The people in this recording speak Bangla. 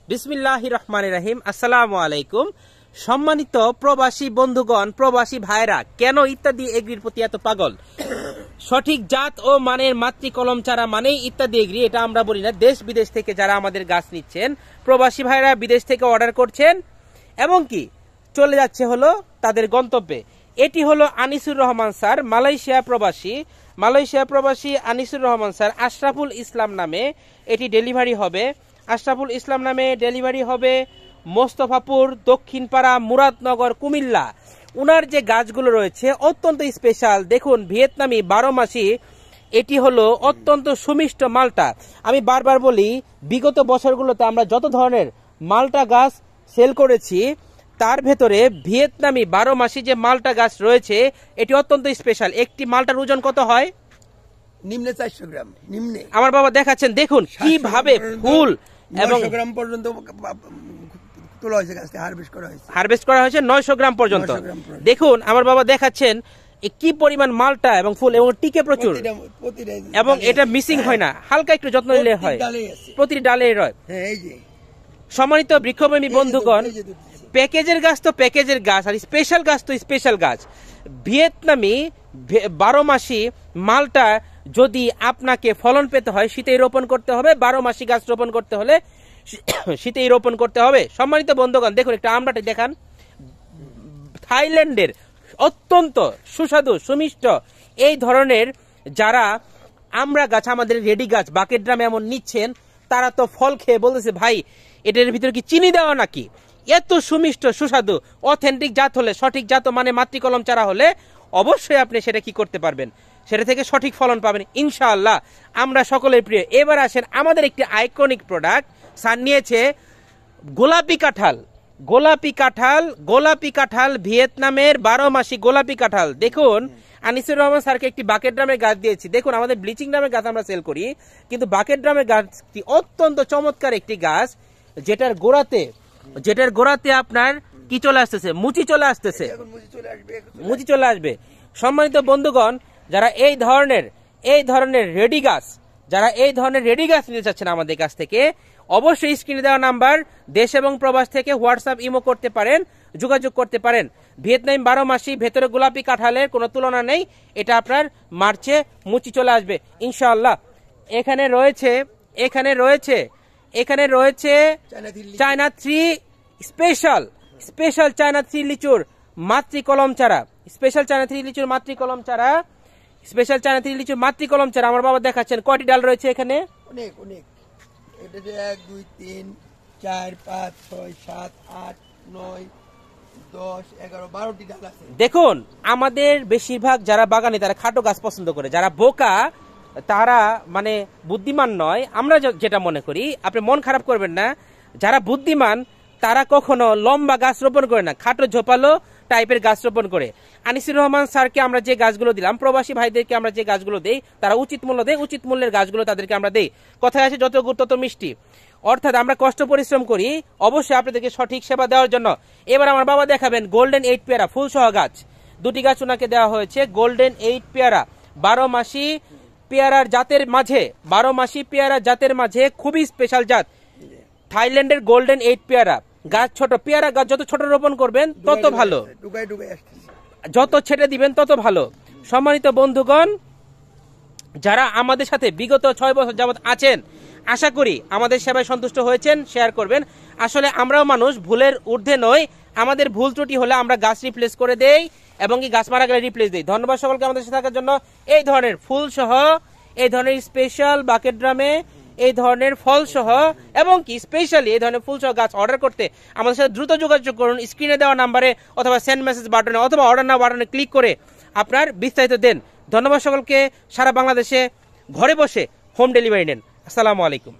বিসমিল্লাহির রহমানির রহিম। আসসালামু আলাইকুম। সম্মানিত প্রবাসী বন্ধুগণ, প্রবাসী ভাইরা কেন ইত্যাদি এগ্রির প্রতি এত পাগল? সঠিক জাত ও মানের মাতৃ কলম চারা মানেই ইত্যাদি এগ্রি, এটা আমরা বলি না। দেশ বিদেশ থেকে যারা আমাদের গাছ নিচ্ছেন, প্রবাসী ভাইরা বিদেশ থেকে অর্ডার করছেন এবং কি চলে যাচ্ছে হলো তাদের গন্তব্যে। এটি হলো আনিসুর রহমান স্যার, মালয়েশিয়া প্রবাসী আনিসুর রহমান স্যার। আশরাফুল ইসলাম নামে এটি ডেলিভারি হবে। আশরাফুল ইসলাম নামে ডেলিভারি হবে মোস্তফাপুর, দক্ষিণপাড়া, মুরাদনগর, কুমিল্লা। উনার যে গাছগুলো রয়েছে অত্যন্ত স্পেশাল। দেখুন, ভিয়েতনামি 12 মাসি, এটি হলো অত্যন্ত সুমিষ্ট মালটা। আমি বারবার বলি, বিগত বছরগুলোতে আমরা যত ধরনের মালটা গাছ সেল করেছি তার ভেতরে ভিয়েতনামি 12 মাসি যে মালটা গাছ রয়েছে এটি অত্যন্ত স্পেশাল। একটি মালটার ওজন কত হয়? নিম্নে 400 গ্রাম। নিম্নে আমার বাবা দেখাচ্ছেন, দেখুন কিভাবে ফুল এবং 900 গ্রাম পর্যন্ত তোলা হয়েছে, গাছটা হারভেস্ট করা হয়েছে 900 গ্রাম পর্যন্ত। দেখুন আমার বাবা দেখাচ্ছেন কি পরিমাণ মালটা এবং ফুল, এবং টিকে প্রচুর, এবং এটা মিসিং হয় না, হালকা একটু যত্ন নিলে হয়, প্রতিটি ডালে রয়। সম্মানিত বৃক্ষপ্রেমী বন্ধুগণ, প্যাকেজের গাছ তো প্যাকেজের গাছ, আর স্পেশাল গাছ তো স্পেশাল গাছ। ভিয়েতনামি 12 মাসি মালটা যদি আপনাকে ফলন পেতে হয় শীতেই রোপণ করতে হবে। 12 মাসি গাছ রোপণ করতে হলে শীতেই রোপণ করতে হবে। সম্মানিত বন্ধুগণ, দেখুন একটা আমড়াটি দেখান, থাইল্যান্ডের অত্যন্ত সুস্বাদু সুমিষ্ট এই ধরনের যারা আমড়া গাছ, আমাদের রেডি গাছ বাকেট ড্রামে এমন নিচ্ছেন, তারা তো ফল খেয়ে বলতেছে, ভাই এটার ভিতরে কি চিনি দেওয়া নাকি? এত সুমিষ্ট সুস্বাদু অথেন্টিক জাত হলে, সঠিক জাত মানে মাতৃকলম চারা হলে অবশ্যই আপনি সেটা কি করতে পারবেন, সেটা থেকে সঠিক ফলন পাবেন ইনশাআল্লাহ। আমরা সকলের প্রিয়। এবার আসেন আমাদের একটি আইকনিক প্রোডাক্ট। স্যার নিয়েছে গোলাপি কাঁঠাল, ভিয়েতনামের 12 মাসি গোলাপি কাঁঠাল। দেখুন, আনিসুর রহমান স্যারকে একটি বাকেট ড্রামের গাছ দিয়েছি। দেখুন, আমাদের ব্লিচিং ড্রামের গাছ আমরা সেল করি, কিন্তু বাকেট ড্রামের গাছটি অত্যন্ত চমৎকার একটি গাছ, যেটার গোড়াতে আপনার কি চলে আসতেছে, মুচি চলে আসবে। সম্মানিত বন্ধুগণ, যারা এই ধরনের রেডি গাছ নিতে চাচ্ছেন আমাদের কাছ থেকে, অবশ্যই স্ক্রিনে দেওয়া নাম্বার, দেশ এবং প্রবাস থেকে হোয়াটসঅ্যাপ ইমো করতে পারেন, যোগাযোগ করতে পারেন। ভিয়েতনাম 12 মাসি, ভেতরে গোলাপি কাঁঠালের কোনো তুলনা নেই। এটা আপনার মার্চে মুচি চলে আসবে ইনশাআল্লাহ। এখানে রয়েছে চায়না 3 স্পেশাল চায়না 3 লিচুর মাতৃকলম চারা, আমার বাবা দেখাচ্ছেন কয়টি ডাল রয়েছে এখানে। অনেক এটা যে 1 2 3 4 5 6 7 8 9 10 11 12টি ডাল আছে। দেখুন, আমাদের বেশিরভাগ যারা বাগানে তারা খাটো গাছ পছন্দ করে, যারা বোকা তারা মানে বুদ্ধিমান নয়, আমরা যেটা মনে করি। আপনি মন খারাপ করবেন না, যারা বুদ্ধিমান তারা কখনো লম্বা গাছ রোপণ করে না, খাটো ঝোপালো টাইপের গাছ রোপণ করে। আনিসুর রহমান স্যারকে আমরা যে গাছগুলো দিলাম, প্রবাসী ভাইদেরকে আমরা যে গাছগুলো দেই, তারা উচিত মূল্য দেয়, উচিত মূল্যের গাছগুলো তাদেরকে আমরা দেই। কথায় আছে যত গুড় তত মিষ্টি, অর্থাৎ আমরা কষ্ট পরিশ্রম করি অবশ্যই আপনাদেরকে সঠিক সেবা দেওয়ার জন্য। এবার আমার বাবা দেখাবেন গোল্ডেন 8 পেয়ারা ফুল সহ গাছ। 2টি গাছ ওনাকে দেওয়া হয়েছে, গোল্ডেন 8 পেয়ারা 12 মাসি পেয়ারার জাতের মাঝে খুবই স্পেশাল জাত, থাইল্যান্ডের গোল্ডেন 8 পেয়ারা গাছ। ছোট পেয়ারা গাছ যত ছোট রোপণ করবেন তত ভালো, যত ছেটে দিবেন তত ভালো। সম্মানিত বন্ধুগণ, যারা আমাদের সাথে বিগত 6 বছর যাবত আছেন, আশা করি আমাদের সেবায় সন্তুষ্ট হয়েছেন, শেয়ার করবেন। আসলে আমরাও মানুষ, ভুলের ঊর্ধ্বে নই। আমাদের ভুল ত্রুটি হলে আমরা গাছ রিপ্লেস করে দেই এবং কি গাছ মারা গেলে রিপ্লেস দেই। ধন্যবাদ সকলকে আমাদের সাথে থাকার জন্য। এই ধরনের ফুল সহ, এই ধরনের স্পেশাল বাকেট ড্রামে, এই ধরনের ফল সহ এবং কি স্পেশালি এই ধরনের ফুল সহ গাছ অর্ডার করতে আমাদের সাথে দ্রুত যোগাযোগ করুন। স্ক্রিনে দেওয়া নাম্বারে অথবা সেন্ড মেসেজ বাটনে অথবা অর্ডার নাও বাটনে ক্লিক করে আপনার বিস্তারিত দেন। ধন্যবাদ সকলকে। সারা বাংলাদেশে ঘরে বসে হোম ডেলিভারি নেন। আসসালামু আলাইকুম।